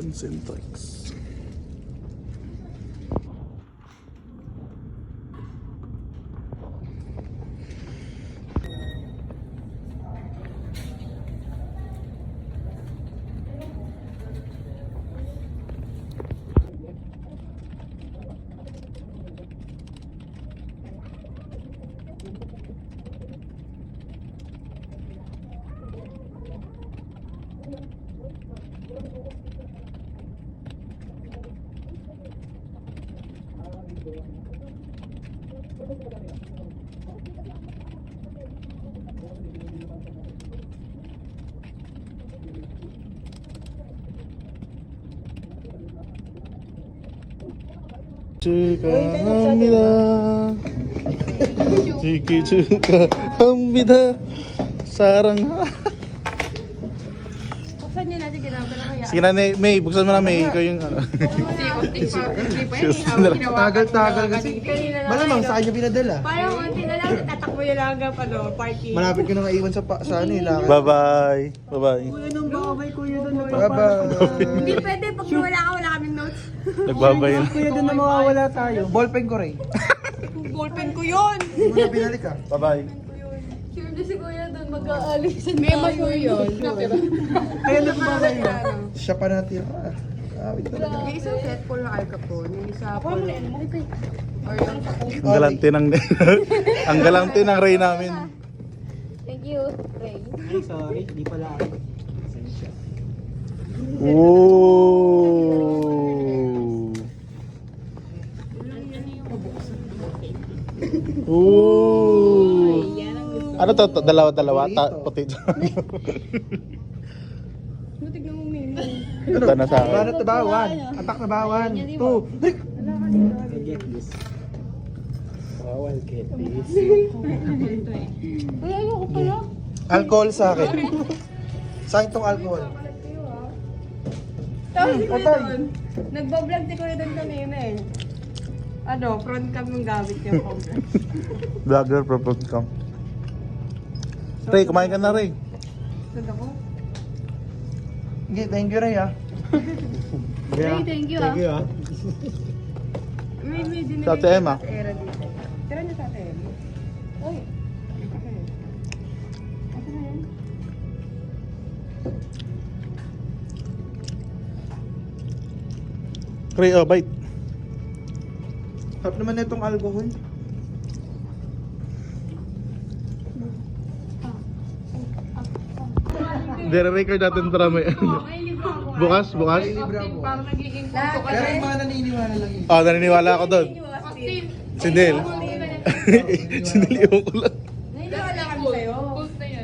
Concentrix. 축하합니다. 생일 축하합니다. 사랑하. Buksan niyo natin ginagawa na kaya. Sige na, May. Buksan mo na, May. Ikaw yung ano. Tagal-tagal kasi. Malamang saan niya pinadala? Parang konti na lang, tatakbo niya lang hanggang parking. Malapit ko na nga iwan sa ano eh. Bye-bye. Bye-bye. Anong babay kuya doon? Hindi pwede, pag wala ka, wala kaming notes. Nagbabay na. Kuya doon na mawawala tayo. Ballpen ko rin. Ballpen ko yun! Hindi mo na binalik ah. Bye-bye. Sure na si Kuya doon, mag-aalisan tayo. May masure yun. Kaya nagbabay na. Siya pa natira. Awit talaga. May isang set full na Al Capone, yung isa full. Or yung Ang galante ng ang galante ng Ray namin. Thank you, Ray. Ay, sorry. Hindi pala ako. Ooh. Ooh. Ano to? Dalawa-dalawa? Potato. Tignan mo, Mimi. Ito na sa akin. Ano to ba? One. Atak na ba? 1, 2. Get this. Wow, I'll get this. Uy, ayoko pala. Alcohol sa akin. Sa akin tong alcohol. Tapos si Kuya doon, nagbablog si Kuya doon kanina eh. Ano, front cam yung gamit niya. Vlogger propose cam. Ray, kumain ka na, Ray. Saan ako? Okay, thank you Ray ah. Ray, thank you ah. ah. May dinilay Sa Ate Emma. sa era dito. Tira niya sa Ate Emma. Uy. Okay. Ate na yan. Ray, oh, bite. Harap naman na itong alcohol. Dire-record natin para may bukas. Parang nagiging punto ka Pero na. yung mga naniniwala lang yun. Oh, naniniwala ako doon. Si Del. Si Del yung ko lang. Naniniwala kami sa'yo.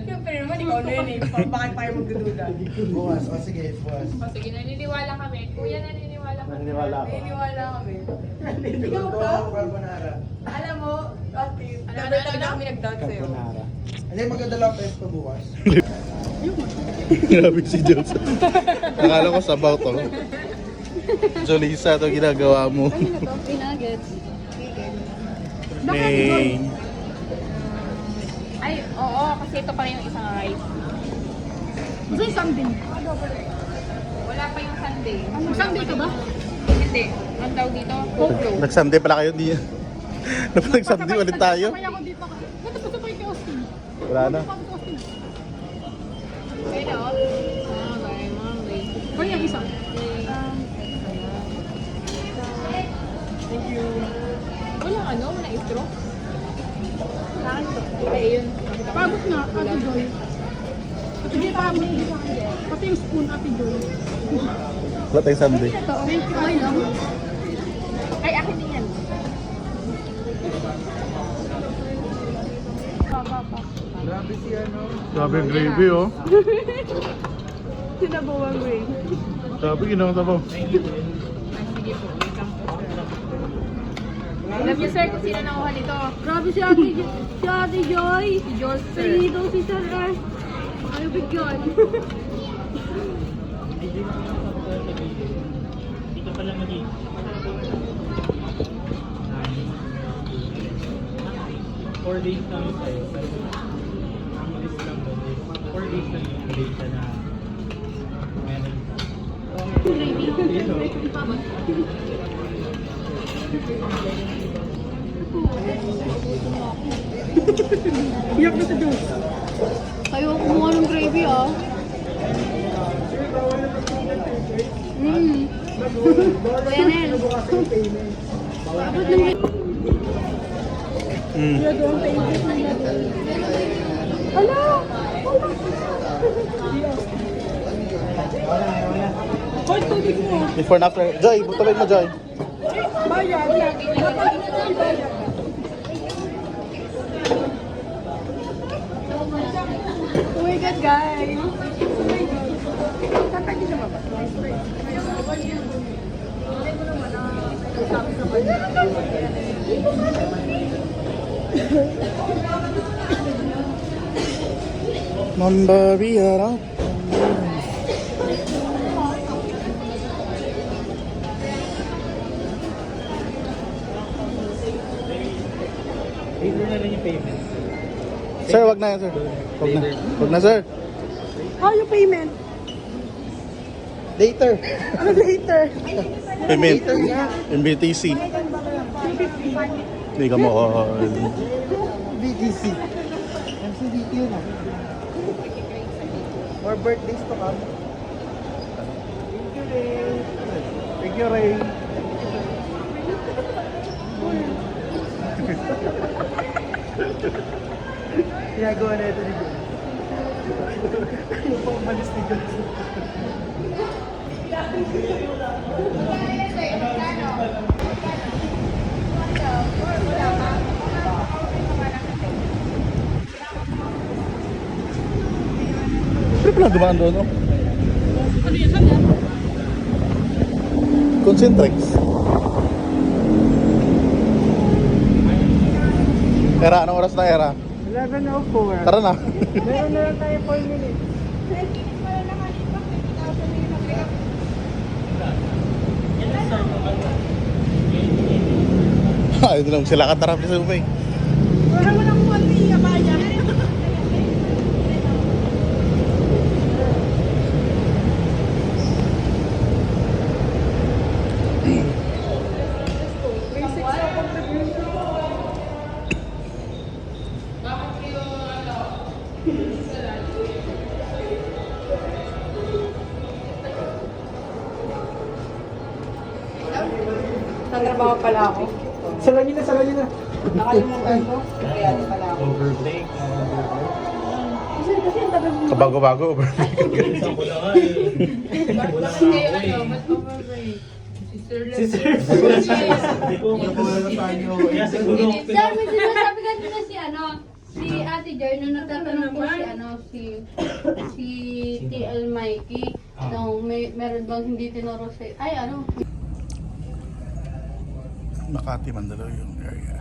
Siyempre naman, ikaw na yun eh. Bakit tayo magdududa? Bukas. O sige, bukas. Sige, naniniwala kami. Kuya, naniniwala kami. Naniniwala ako. Naniniwala kami. Ikaw ba? Carbonara. Alam mo, Ate, dapat talaga kami nag-dance sa'yo. Hindi, maganda lang tayo pa bukas. Grabe si Jules. Nakala ko sabaw to. Jolisa, ito ginagawa mo. Nuggets. May... Ay, oo, kasi ito pa yung isang rice. Gusto yung something. Wala pa yung sundae. Sunday ka ba? Hindi. Ang tawag dito? Coco. Nag-Sunday pala kayo, di Nag-Sunday ulit tayo. Sabay ako dito. Ito pa sabay kay Austin. Wala na. Pero, very Monday. Kaya yung isa. Thank you. Walang ano, walang istro. Ay, yun. Pagod na, Ate Joy. Ate Joy, pagod. Pati yung spoon, Ate Joy. Wala tayong Sunday. Thank you. Ay lang. Ay, akin din yan. Grabe si ano. Grabe yung gravy, oh. Sinabawan ko eh. Grabe, ginawang sabaw. Sige po, wait lang po. Alam niyo sir kung sino nakuha nito? Grabe si Ate Joy. Si Ate Joy. Si George sir. Pahingin daw si Sir eh. Ayaw bigyan. Dito pala magiging 4 days namin tayo. Ang list lang doon is 4 days na yung data na meron. Yun o. Iyak na sa Diyos. Kayo kumuha ng gravy ah. Kuya Nel. Abot ng Mm. Ala! Hoy, tubig mo. Before and after. Joy, butawin mo, Joy. Bayad. Bayad. Oh my God, guys. Tatagi siya ba? Mambariara. Later na rin yung payment. Sir, wag na yan, sir. Wag na. Wag na, sir. Oh, yung payment. Later. Ano later? Payment. MBTC. Hindi ka mo. BTC. MCDT yun ah. More birthdays to come. Thank you, Ray. Thank you, Ray. Ginagawa na ito ni John. Ano pa umalis ni John? Pero pala dumaan doon, no? Concentrix. Era, anong oras na era? 11:04. Tara na. Meron na lang tayo 4 minutes. Ay, ito lang sila katarap sa Ubay. Wala mo ng konti, abaya. Tatrabaho pala ako. Sala niyo na. Nakalimutan ko. Kaya di pala ako. Overbreak. Kasi ang tagal mo. Kabago-bago. Isa ko na nga eh. Wala nga ako eh. Si Sir. Hindi ko magpapala sa inyo. Kaya siguro. Sir, may sinasabi kanina si Ate Joy, nung nagtatanong po si TL Mikey, meron bang hindi tinuro sa, Makati, Mandaluyong area.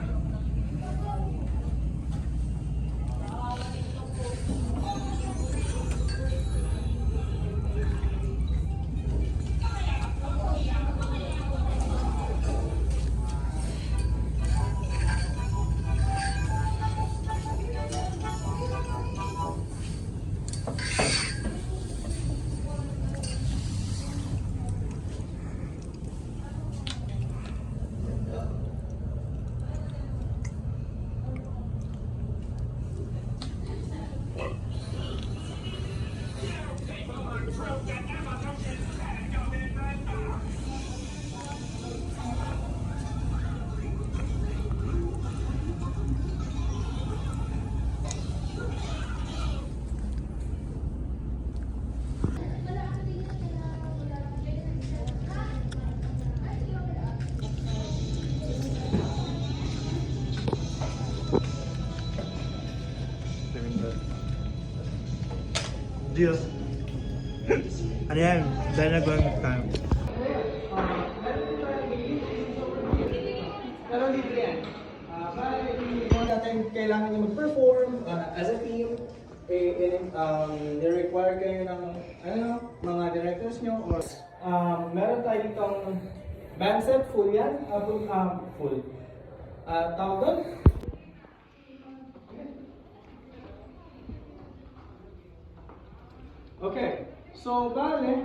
Diyos. Ano yan? Dahil nag-gamit tayo. Pero libre yan. Kung natin kailangan nyo mag-perform as a team, ni-require kayo ng mga directors nyo or meron tayo ditong band set, full yan, full. Tawag doon? Okay, so bale,